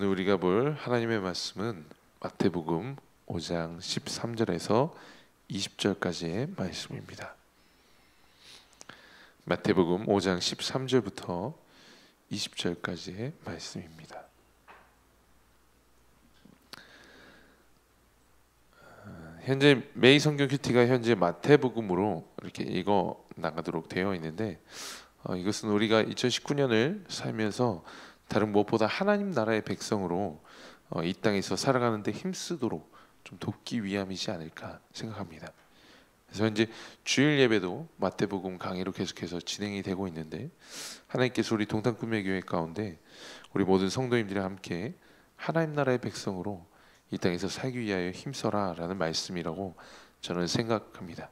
오늘 우리가 볼 하나님의 말씀은 마태복음 5장 13절에서 20절까지의 말씀입니다. 마태복음 5장 13절부터 20절까지의 말씀입니다. 현재 메이 성경 큐티가 현재 마태복음으로 이렇게 읽어 나가도록 되어 있는데 이것은 우리가 2019년을 살면서 다른 무엇보다 하나님 나라의 백성으로 이 땅에서 살아가는데 힘쓰도록 좀 돕기 위함이지 않을까 생각합니다. 그래서 현재 주일 예배도 마태복음 강의로 계속해서 진행이 되고 있는데 하나님께서 우리 동탄꿈의교회 가운데 우리 모든 성도님들이 함께 하나님 나라의 백성으로 이 땅에서 살기 위하여 힘써라 라는 말씀이라고 저는 생각합니다.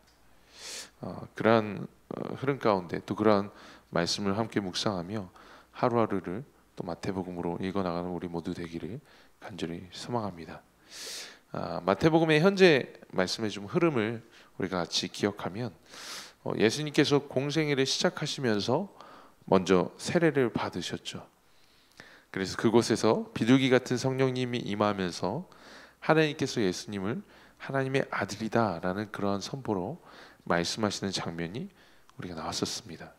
그러한 흐름 가운데 또 그러한 말씀을 함께 묵상하며 하루하루를 또 마태복음으로 읽어나가는 우리 모두 되기를 간절히 소망합니다. 마태복음의 현재 말씀의 좀 흐름을 우리가 같이 기억하면 예수님께서 공생애를 시작하시면서 먼저 세례를 받으셨죠. 그래서 그곳에서 비둘기 같은 성령님이 임하면서 하나님께서 예수님을 하나님의 아들이다 라는 그러한 선포로 말씀하시는 장면이 우리가 나왔었습니다.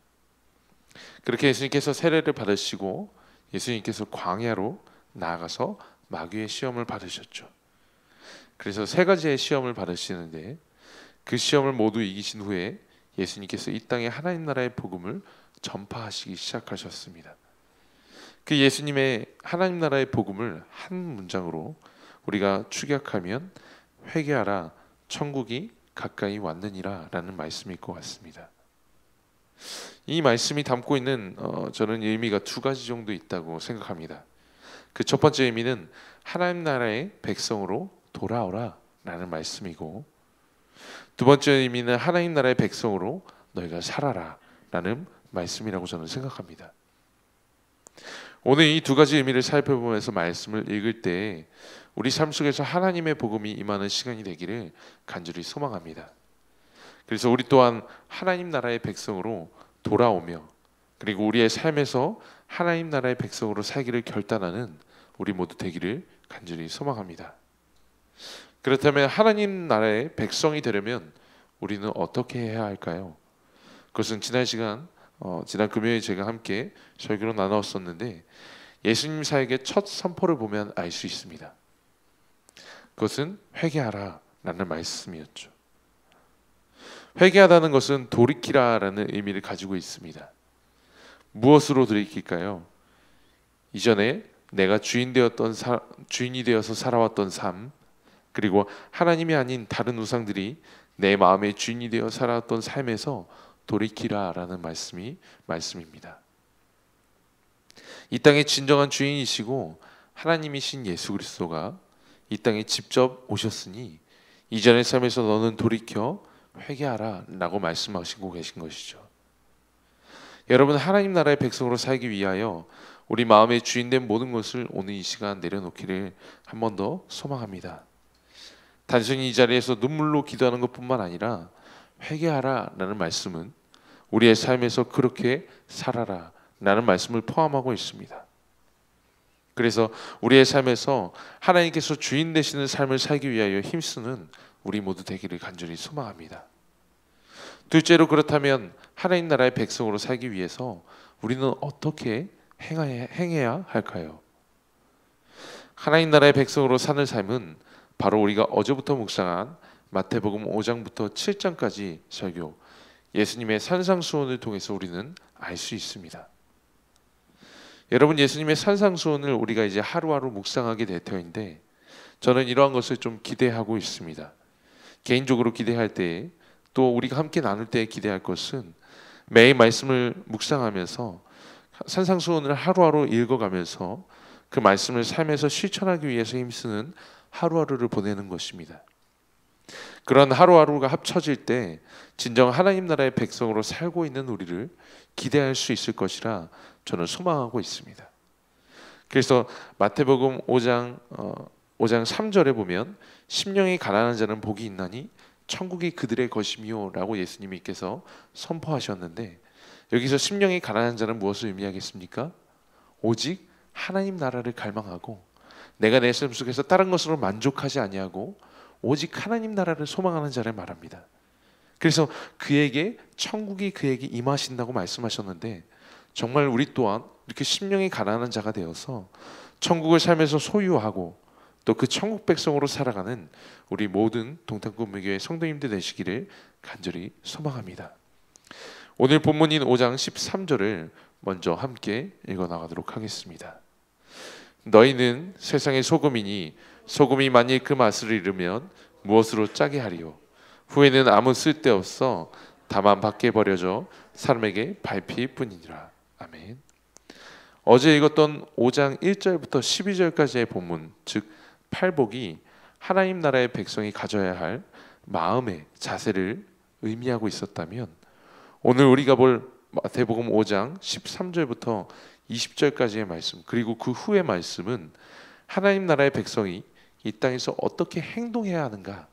그렇게 예수님께서 세례를 받으시고 예수님께서 광야로 나아가서 마귀의 시험을 받으셨죠. 그래서 세 가지의 시험을 받으시는데 그 시험을 모두 이기신 후에 예수님께서 이 땅에 하나님 나라의 복음을 전파하시기 시작하셨습니다. 그 예수님의 하나님 나라의 복음을 한 문장으로 우리가 축약하면 회개하라 천국이 가까이 왔느니라 라는 말씀일 것 같습니다. 이 말씀이 담고 있는 저는 의미가 두 가지 정도 있다고 생각합니다. 그 첫 번째 의미는 하나님 나라의 백성으로 돌아오라 라는 말씀이고, 두 번째 의미는 하나님 나라의 백성으로 너희가 살아라 라는 말씀이라고 저는 생각합니다. 오늘 이 두 가지 의미를 살펴보면서 말씀을 읽을 때 우리 삶 속에서 하나님의 복음이 임하는 시간이 되기를 간절히 소망합니다. 그래서 우리 또한 하나님 나라의 백성으로 돌아오며 그리고 우리의 삶에서 하나님 나라의 백성으로 살기를 결단하는 우리 모두 되기를 간절히 소망합니다. 그렇다면 하나님 나라의 백성이 되려면 우리는 어떻게 해야 할까요? 그것은 지난 금요일 제가 함께 설교로 나누었었는데 예수님 사역의 첫 선포를 보면 알 수 있습니다. 그것은 회개하라 라는 말씀이었죠. 회개하다는 것은 돌이키라라는 의미를 가지고 있습니다. 무엇으로 돌이킬까요? 이전에 내가 주인이 되어서 살아왔던 삶, 그리고 하나님이 아닌 다른 우상들이 내 마음의 주인이 되어 살아왔던 삶에서 돌이키라라는 말씀입니다. 이 땅의 진정한 주인이시고 하나님이신 예수 그리스도가 이 땅에 직접 오셨으니 이전의 삶에서 너는 돌이켜 회개하라 라고 말씀하시고 계신 것이죠. 여러분, 하나님 나라의 백성으로 살기 위하여 우리 마음의 주인된 모든 것을 오늘 이 시간 내려놓기를 한 번 더 소망합니다. 단순히 이 자리에서 눈물로 기도하는 것뿐만 아니라 회개하라 라는 말씀은 우리의 삶에서 그렇게 살아라 라는 말씀을 포함하고 있습니다. 그래서 우리의 삶에서 하나님께서 주인 되시는 삶을 살기 위하여 힘쓰는 우리 모두 되기를 간절히 소망합니다. 둘째로, 그렇다면 하나님 나라의 백성으로 살기 위해서 우리는 어떻게 행해야 할까요? 하나님 나라의 백성으로 사는 삶은 바로 우리가 어제부터 묵상한 마태복음 5장부터 7장까지 설교, 예수님의 산상수훈을 통해서 우리는 알 수 있습니다. 여러분, 예수님의 산상수훈을 우리가 이제 하루하루 묵상하게 될 터인데 저는 이러한 것을 좀 기대하고 있습니다. 개인적으로 기대할 때, 또 우리가 함께 나눌 때 기대할 것은 매일 말씀을 묵상하면서 산상수훈을 하루하루 읽어가면서 그 말씀을 삶에서 실천하기 위해서 힘쓰는 하루하루를 보내는 것입니다. 그런 하루하루가 합쳐질 때 진정 하나님 나라의 백성으로 살고 있는 우리를 기대할 수 있을 것이라 저는 소망하고 있습니다. 그래서 마태복음 5장 3절에 보면 심령이 가난한 자는 복이 있나니 천국이 그들의 것이미요 라고 예수님께서 선포하셨는데, 여기서 심령이 가난한 자는 무엇을 의미하겠습니까? 오직 하나님 나라를 갈망하고 내가 내 삶 속에서 다른 것으로 만족하지 아니하고 오직 하나님 나라를 소망하는 자를 말합니다. 그래서 그에게 천국이 그에게 임하신다고 말씀하셨는데, 정말 우리 또한 이렇게 심령이 가난한 자가 되어서 천국을 살면서 소유하고 또 그 천국 백성으로 살아가는 우리 모든 동탄군부교회 성도님들 되시기를 간절히 소망합니다. 오늘 본문인 5장 13절을 먼저 함께 읽어 나가도록 하겠습니다. 너희는 세상의 소금이니 소금이 만일 그 맛을 잃으면 무엇으로 짜게 하리요? 후에는 아무 쓸데없어 다만 밖에 버려져 사람에게 밟힐 뿐이니라. 아멘. 어제 읽었던 5장 1절부터 12절까지의 본문, 즉 팔복이 하나님 나라의 백성이 가져야 할 마음의 자세를 의미하고 있었다면, 오늘 우리가 볼 마태복음 5장 13절부터 20절까지의 말씀, 그리고 그 후의 말씀은 하나님 나라의 백성이 이 땅에서 어떻게 행동해야 하는가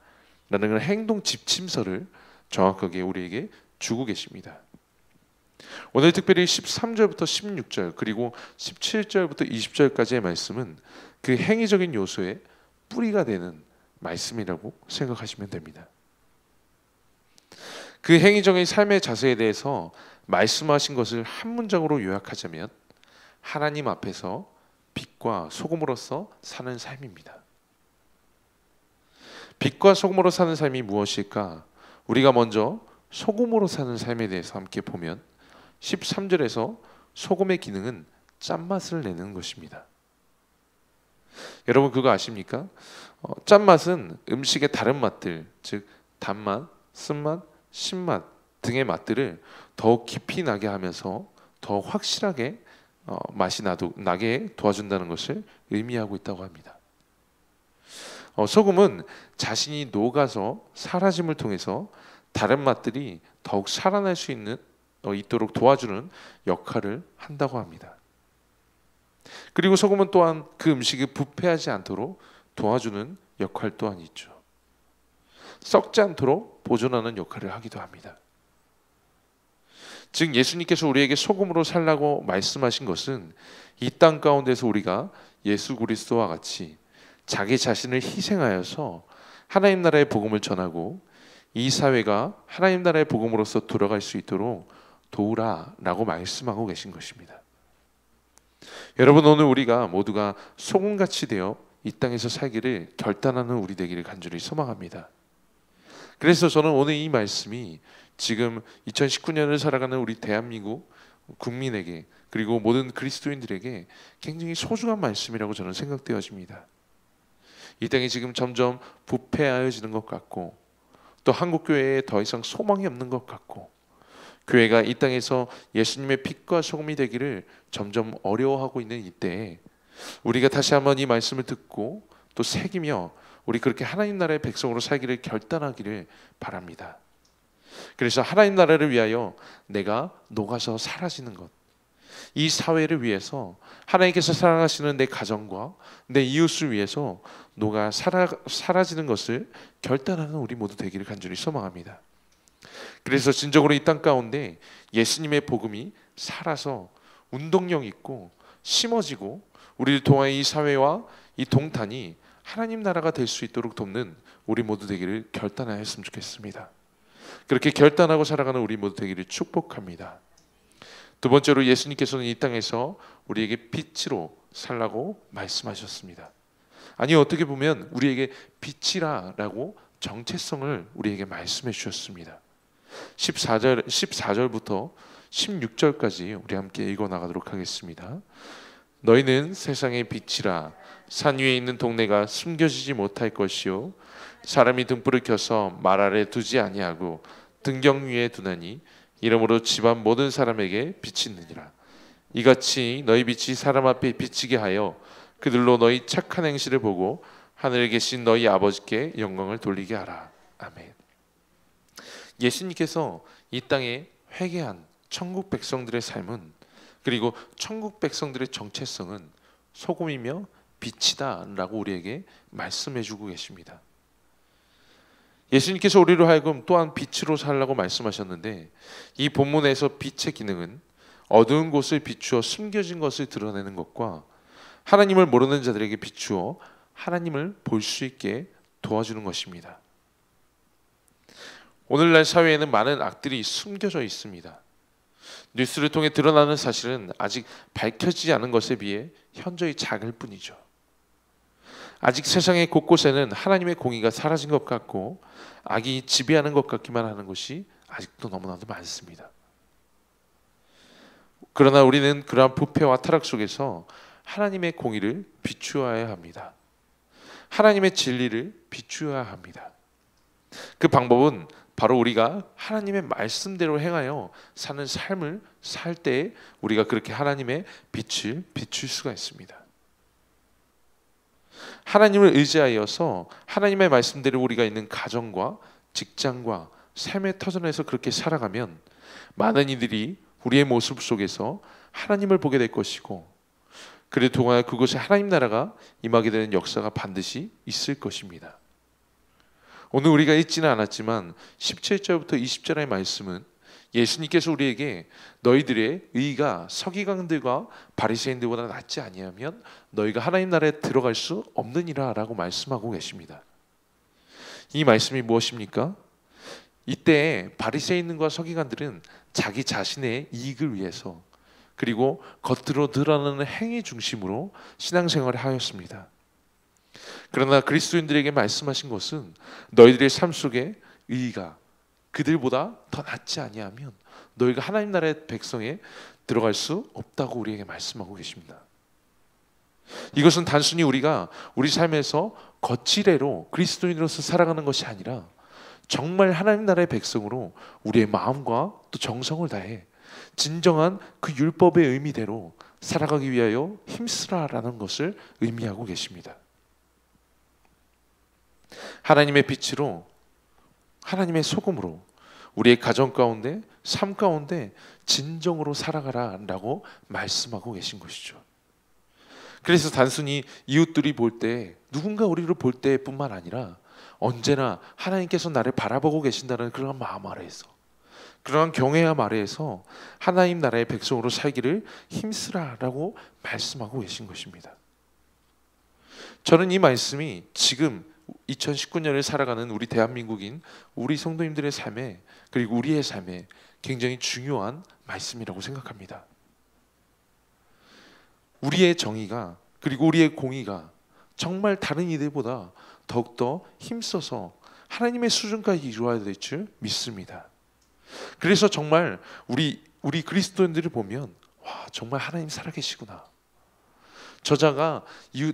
라는 그런 행동 지침서를 정확하게 우리에게 주고 계십니다. 오늘 특별히 13절부터 16절 그리고 17절부터 20절까지의 말씀은 그 행위적인 요소의 뿌리가 되는 말씀이라고 생각하시면 됩니다. 그 행위적인 삶의 자세에 대해서 말씀하신 것을 한 문장으로 요약하자면 하나님 앞에서 빛과 소금으로서 사는 삶입니다. 빛과 소금으로 사는 삶이 무엇일까? 우리가 먼저 소금으로 사는 삶에 대해서 함께 보면 13절에서 소금의 기능은 짠맛을 내는 것입니다. 여러분 그거 아십니까? 짠맛은 음식의 다른 맛들, 즉 단맛, 쓴맛, 신맛 등의 맛들을 더욱 깊이 나게 하면서 더 확실하게 맛이 나게 도와준다는 것을 의미하고 있다고 합니다. 소금은 자신이 녹아서 사라짐을 통해서 다른 맛들이 더욱 살아날 수 있도록 도와주는 역할을 한다고 합니다. 그리고 소금은 또한 그 음식이 부패하지 않도록 도와주는 역할 또한 있죠. 썩지 않도록 보존하는 역할을 하기도 합니다. 즉 예수님께서 우리에게 소금으로 살라고 말씀하신 것은 이 땅 가운데서 우리가 예수 그리스도와 같이 자기 자신을 희생하여서 하나님 나라의 복음을 전하고 이 사회가 하나님 나라의 복음으로서 돌아갈 수 있도록 도우라라고 말씀하고 계신 것입니다. 여러분 오늘 우리가 모두가 소금같이 되어 이 땅에서 살기를 결단하는 우리 되기를 간절히 소망합니다. 그래서 저는 오늘 이 말씀이 지금 2019년을 살아가는 우리 대한민국 국민에게 그리고 모든 그리스도인들에게 굉장히 소중한 말씀이라고 저는 생각되어집니다. 이 땅이 지금 점점 부패하여지는 것 같고 또 한국교회에 더 이상 소망이 없는 것 같고 교회가 이 땅에서 예수님의 빛과 소금이 되기를 점점 어려워하고 있는 이때에 우리가 다시 한번 이 말씀을 듣고 또 새기며 우리 그렇게 하나님 나라의 백성으로 살기를 결단하기를 바랍니다. 그래서 하나님 나라를 위하여 내가 녹아서 사라지는 것, 이 사회를 위해서 하나님께서 사랑하시는 내 가정과 내 이웃을 위해서 녹아 사라지는 것을 결단하는 우리 모두 되기를 간절히 소망합니다. 그래서 진정으로 이 땅 가운데 예수님의 복음이 살아서 운동력 있고 심어지고 우리를 통하여 이 사회와 이 동탄이 하나님 나라가 될 수 있도록 돕는 우리 모두 되기를 결단하였으면 좋겠습니다. 그렇게 결단하고 살아가는 우리 모두 되기를 축복합니다. 두 번째로 예수님께서는 이 땅에서 우리에게 빛으로 살라고 말씀하셨습니다. 아니 어떻게 보면 우리에게 빛이라라고 정체성을 우리에게 말씀해 주셨습니다. 14절부터 16절까지 우리 함께 읽어 나가도록 하겠습니다. 너희는 세상의 빛이라. 산 위에 있는 동네가 숨겨지지 못할 것이요 사람이 등불을 켜서 말 아래 두지 아니하고 등경 위에 두나니 이러므로 집안 모든 사람에게 비치느니라. 이같이 너희 빛이 사람 앞에 비치게 하여 그들로 너희 착한 행실을 보고 하늘에 계신 너희 아버지께 영광을 돌리게 하라. 아멘. 예수님께서 이 땅에 회개한 천국 백성들의 삶은 그리고 천국 백성들의 정체성은 소금이며 빛이다 라고 우리에게 말씀해주고 계십니다. 예수님께서 우리로 하여금 또한 빛으로 살라고 말씀하셨는데 이 본문에서 빛의 기능은 어두운 곳을 비추어 숨겨진 것을 드러내는 것과 하나님을 모르는 자들에게 비추어 하나님을 볼 수 있게 도와주는 것입니다. 오늘날 사회에는 많은 악들이 숨겨져 있습니다. 뉴스를 통해 드러나는 사실은 아직 밝혀지지 않은 것에 비해 현저히 작을 뿐이죠. 아직 세상의 곳곳에는 하나님의 공의가 사라진 것 같고 악이 지배하는 것 같기만 하는 것이 아직도 너무나도 많습니다. 그러나 우리는 그러한 부패와 타락 속에서 하나님의 공의를 비추어야 합니다. 하나님의 진리를 비추어야 합니다. 그 방법은 바로 우리가 하나님의 말씀대로 행하여 사는 삶을 살 때 우리가 그렇게 하나님의 빛을 비출 수가 있습니다. 하나님을 의지하여서 하나님의 말씀대로 우리가 있는 가정과 직장과 삶의 터전에서 그렇게 살아가면 많은 이들이 우리의 모습 속에서 하나님을 보게 될 것이고, 그를 통하여 그곳에 하나님 나라가 임하게 되는 역사가 반드시 있을 것입니다. 오늘 우리가 읽지는 않았지만 17절부터 20절의 말씀은 예수님께서 우리에게 너희들의 의가 서기관들과 바리새인들보다 낫지 아니하면 너희가 하나님 나라에 들어갈 수 없느니라 라고 말씀하고 계십니다. 이 말씀이 무엇입니까? 이때 바리새인과 서기관들은 자기 자신의 이익을 위해서 그리고 겉으로 드러나는 행위 중심으로 신앙생활을 하였습니다. 그러나 그리스도인들에게 말씀하신 것은 너희들의 삶 속에 의의가 그들보다 더 낫지 아니하면 너희가 하나님 나라의 백성에 들어갈 수 없다고 우리에게 말씀하고 계십니다. 이것은 단순히 우리가 우리 삶에서 거칠애로 그리스도인으로서 살아가는 것이 아니라 정말 하나님 나라의 백성으로 우리의 마음과 또 정성을 다해 진정한 그 율법의 의미대로 살아가기 위하여 힘쓰라라는 것을 의미하고 계십니다. 하나님의 빛으로, 하나님의 소금으로 우리의 가정 가운데, 삶 가운데 진정으로 살아가라라고 말씀하고 계신 것이죠. 그래서 단순히 이웃들이 볼 때, 누군가 우리를 볼 때뿐만 아니라 언제나 하나님께서 나를 바라보고 계신다는 그런 마음 아래에서, 그러한 경외함 아래에서 하나님 나라의 백성으로 살기를 힘쓰라라고 말씀하고 계신 것입니다. 저는 이 말씀이 지금 2019년을 살아가는 우리 대한민국인 우리 성도님들의 삶에, 그리고 우리의 삶에 굉장히 중요한 말씀이라고 생각합니다. 우리의 정의가, 그리고 우리의 공의가 정말 다른 이들보다 더욱더 힘써서 하나님의 수준까지 이루어야 될 줄 믿습니다. 그래서 정말 우리 그리스도인들을 보면 와, 정말 하나님 살아계시구나. 저자가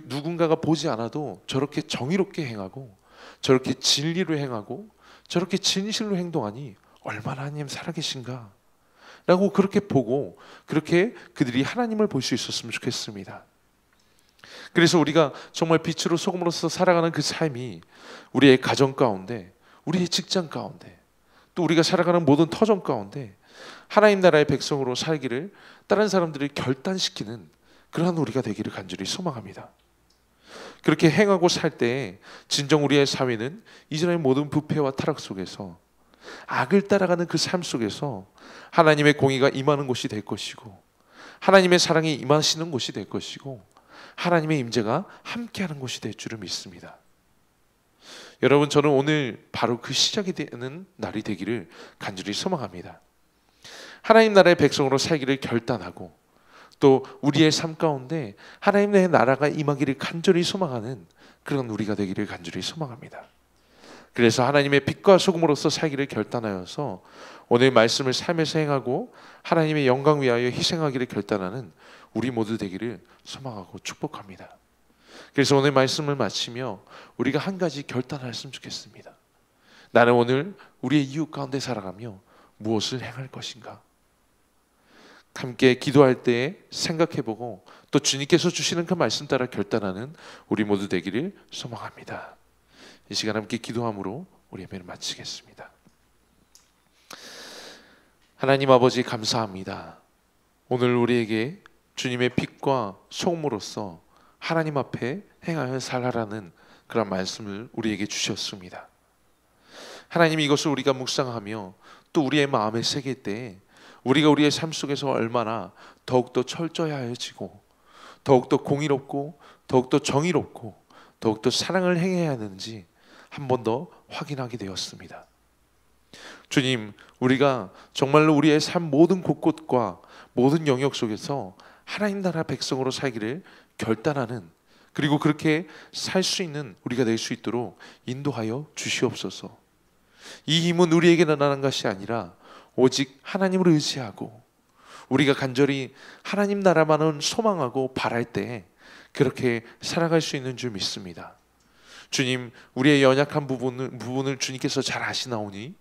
누군가가 보지 않아도 저렇게 정의롭게 행하고 저렇게 진리로 행하고 저렇게 진실로 행동하니 얼마나 하나님 살아계신가 라고 그렇게 보고 그렇게 그들이 하나님을 볼 수 있었으면 좋겠습니다. 그래서 우리가 정말 빛으로 소금으로서 살아가는 그 삶이 우리의 가정 가운데, 우리의 직장 가운데, 또 우리가 살아가는 모든 터전 가운데 하나님 나라의 백성으로 살기를 다른 사람들을 결단시키는 그러한 우리가 되기를 간절히 소망합니다. 그렇게 행하고 살 때 진정 우리의 사회는 이전의 모든 부패와 타락 속에서, 악을 따라가는 그 삶 속에서 하나님의 공의가 임하는 곳이 될 것이고, 하나님의 사랑이 임하시는 곳이 될 것이고, 하나님의 임재가 함께하는 곳이 될 줄을 믿습니다. 여러분, 저는 오늘 바로 그 시작이 되는 날이 되기를 간절히 소망합니다. 하나님 나라의 백성으로 살기를 결단하고 또 우리의 삶 가운데 하나님의 나라가 임하기를 간절히 소망하는 그런 우리가 되기를 간절히 소망합니다. 그래서 하나님의 빛과 소금으로서 살기를 결단하여서 오늘 말씀을 삶에서 행하고 하나님의 영광 위하여 희생하기를 결단하는 우리 모두 되기를 소망하고 축복합니다. 그래서 오늘 말씀을 마치며 우리가 한 가지 결단하였으면 좋겠습니다. 나는 오늘 우리의 이웃 가운데 살아가며 무엇을 행할 것인가? 함께 기도할 때 생각해보고 또 주님께서 주시는 그 말씀 따라 결단하는 우리 모두 되기를 소망합니다. 이 시간 함께 기도함으로 우리 예배를 마치겠습니다. 하나님 아버지, 감사합니다. 오늘 우리에게 주님의 빛과 소금으로서 하나님 앞에 행하여 살아라는 그런 말씀을 우리에게 주셨습니다. 하나님, 이것을 우리가 묵상하며 또 우리의 마음에 새길 때 우리가 우리의 삶 속에서 얼마나 더욱더 철저히 하여지고 더욱더 공의롭고 더욱더 정의롭고 더욱더 사랑을 행해야 하는지 한 번 더 확인하게 되었습니다. 주님, 우리가 정말로 우리의 삶 모든 곳곳과 모든 영역 속에서 하나님 나라 백성으로 살기를 결단하는, 그리고 그렇게 살 수 있는 우리가 될 수 있도록 인도하여 주시옵소서. 이 힘은 우리에게 나는 것이 아니라 오직 하나님을 의지하고 우리가 간절히 하나님 나라만을 소망하고 바랄 때 그렇게 살아갈 수 있는 줄 믿습니다. 주님, 우리의 연약한 부분을 주님께서 잘 아시나오니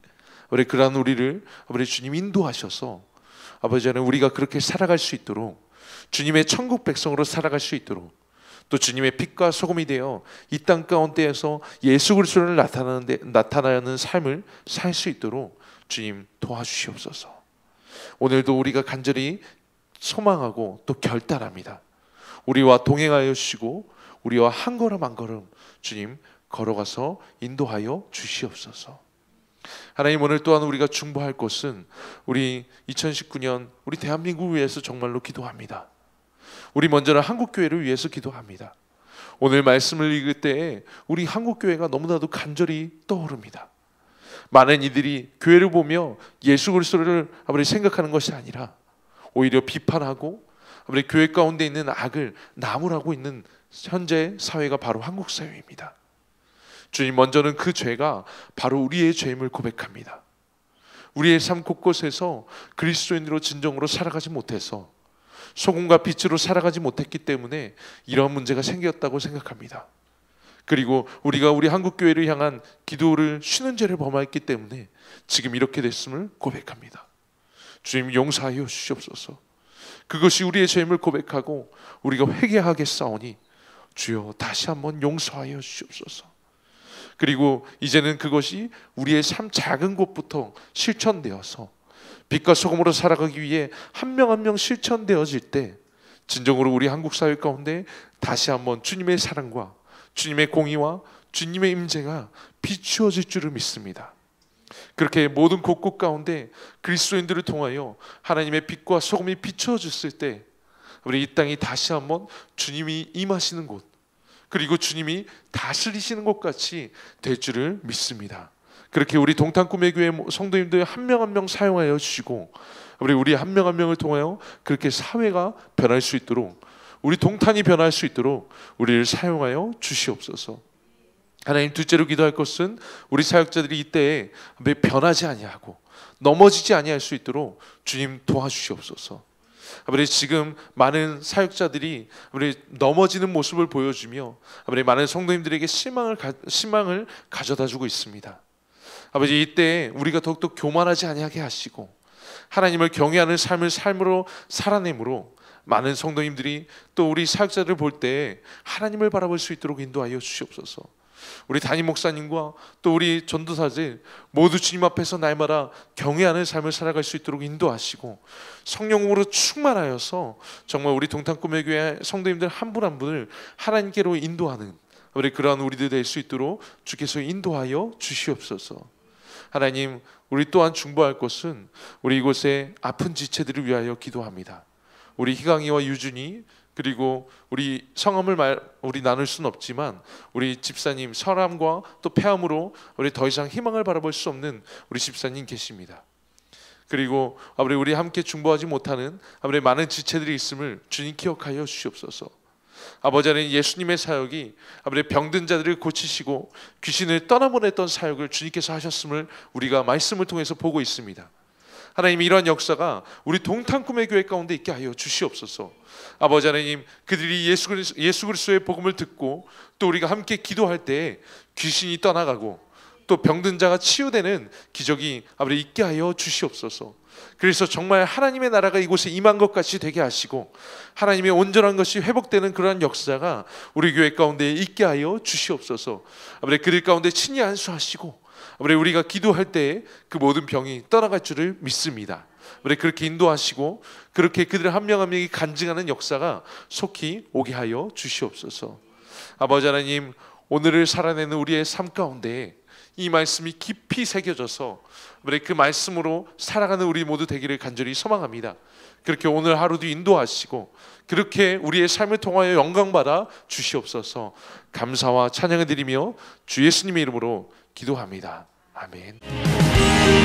그러한 우리를 주님 인도하셔서 아버지 하나님, 우리가 그렇게 살아갈 수 있도록, 주님의 천국 백성으로 살아갈 수 있도록, 또 주님의 빛과 소금이 되어 이 땅 가운데에서 예수 그리스도를 나타나는 삶을 살 수 있도록 주님 도와주시옵소서. 오늘도 우리가 간절히 소망하고 또 결단합니다. 우리와 동행하여 주시고 우리와 한 걸음 한 걸음 주님 걸어가서 인도하여 주시옵소서. 하나님, 오늘 또한 우리가 중보할 것은 우리 2019년 우리 대한민국을 위해서 정말로 기도합니다. 우리 먼저는 한국교회를 위해서 기도합니다. 오늘 말씀을 읽을 때 우리 한국교회가 너무나도 간절히 떠오릅니다. 많은 이들이 교회를 보며 예수 그리스도를 생각하는 것이 아니라 오히려 비판하고 교회 가운데 있는 악을 나무라고 있는 현재 사회가 바로 한국 사회입니다. 주님, 먼저는 그 죄가 바로 우리의 죄임을 고백합니다. 우리의 삶 곳곳에서 그리스도인으로 진정으로 살아가지 못해서 소금과 빛으로 살아가지 못했기 때문에 이러한 문제가 생겼다고 생각합니다. 그리고 우리가 우리 한국교회를 향한 기도를 쉬는 죄를 범하였기 때문에 지금 이렇게 됐음을 고백합니다. 주님, 용서하여 주시옵소서. 그것이 우리의 죄임을 고백하고 우리가 회개하겠사오니 주여 다시 한번 용서하여 주시옵소서. 그리고 이제는 그것이 우리의 삶 작은 곳부터 실천되어서 빛과 소금으로 살아가기 위해 한 명 한 명 실천되어질 때 진정으로 우리 한국 사회 가운데 다시 한번 주님의 사랑과 주님의 공의와 주님의 임재가 비추어질 줄을 믿습니다. 그렇게 모든 곳곳 가운데 그리스도인들을 통하여 하나님의 빛과 소금이 비추어졌을 때 우리 이 땅이 다시 한번 주님이 임하시는 곳, 그리고 주님이 다스리시는 것 같이 될 줄을 믿습니다. 그렇게 우리 동탄 꿈의 교회 성도님들 한 명 한 명 사용하여 주시고 우리 한 명 한 명을 통하여 그렇게 사회가 변할 수 있도록, 우리 동탄이 변할 수 있도록 우리를 사용하여 주시옵소서. 하나님, 둘째로 기도할 것은 우리 사역자들이 이때에 변하지 아니하고 넘어지지 아니할 수 있도록 주님 도와주시옵소서. 지금 많은 사역자들이 넘어지는 모습을 보여주며 많은 성도님들에게 실망을 가져다주고 있습니다. 아버지, 이때 우리가 더욱더 교만하지 아니하게 하시고 하나님을 경외하는 삶으로 살아내므로 많은 성도님들이 또 우리 사역자들을 볼 때 하나님을 바라볼 수 있도록 인도하여 주시옵소서. 우리 담임 목사님과 또 우리 전도사들 모두 주님 앞에서 날마다 경외하는 삶을 살아갈 수 있도록 인도하시고 성령으로 충만하여서 정말 우리 동탄 꿈의 교회 성도님들 한 분 한 분을 하나님께로 인도하는 그러한 우리들 될 수 있도록 주께서 인도하여 주시옵소서. 하나님, 우리 또한 중보할 것은 우리 이곳의 아픈 지체들을 위하여 기도합니다. 우리 희강이와 유준이, 그리고 우리 성함을 우리 나눌 수는 없지만 우리 집사님 설암과 또 폐암으로 우리 더 이상 희망을 바라볼 수 없는 우리 집사님 계십니다. 그리고 우리 함께 중보하지 못하는 많은 지체들이 있음을 주님 기억하여 주시옵소서. 아버지 하나님, 예수님의 사역이 병든 자들을 고치시고 귀신을 떠나보냈던 사역을 주님께서 하셨음을 우리가 말씀을 통해서 보고 있습니다. 하나님, 이러한 역사가 우리 동탄 꿈의 교회 가운데 있게 하여 주시옵소서. 아버지 하나님, 그들이 예수 그리스도의 복음을 듣고 또 우리가 함께 기도할 때 귀신이 떠나가고 또 병든 자가 치유되는 기적이 있게 하여 주시옵소서. 그래서 정말 하나님의 나라가 이곳에 임한 것 같이 되게 하시고 하나님의 온전한 것이 회복되는 그러한 역사가 우리 교회 가운데 있게 하여 주시옵소서. 그들 가운데 친히 안수하시고 우리가 기도할 때 그 모든 병이 떠나갈 줄을 믿습니다. 그렇게 인도하시고 그렇게 그들 한 명 한 명이 간증하는 역사가 속히 오게 하여 주시옵소서. 아버지 하나님, 오늘을 살아내는 우리의 삶 가운데 이 말씀이 깊이 새겨져서 그 말씀으로 살아가는 우리 모두 되기를 간절히 소망합니다. 그렇게 오늘 하루도 인도하시고 그렇게 우리의 삶을 통하여 영광받아 주시옵소서. 감사와 찬양을 드리며 주 예수님의 이름으로 기도합니다. 아멘.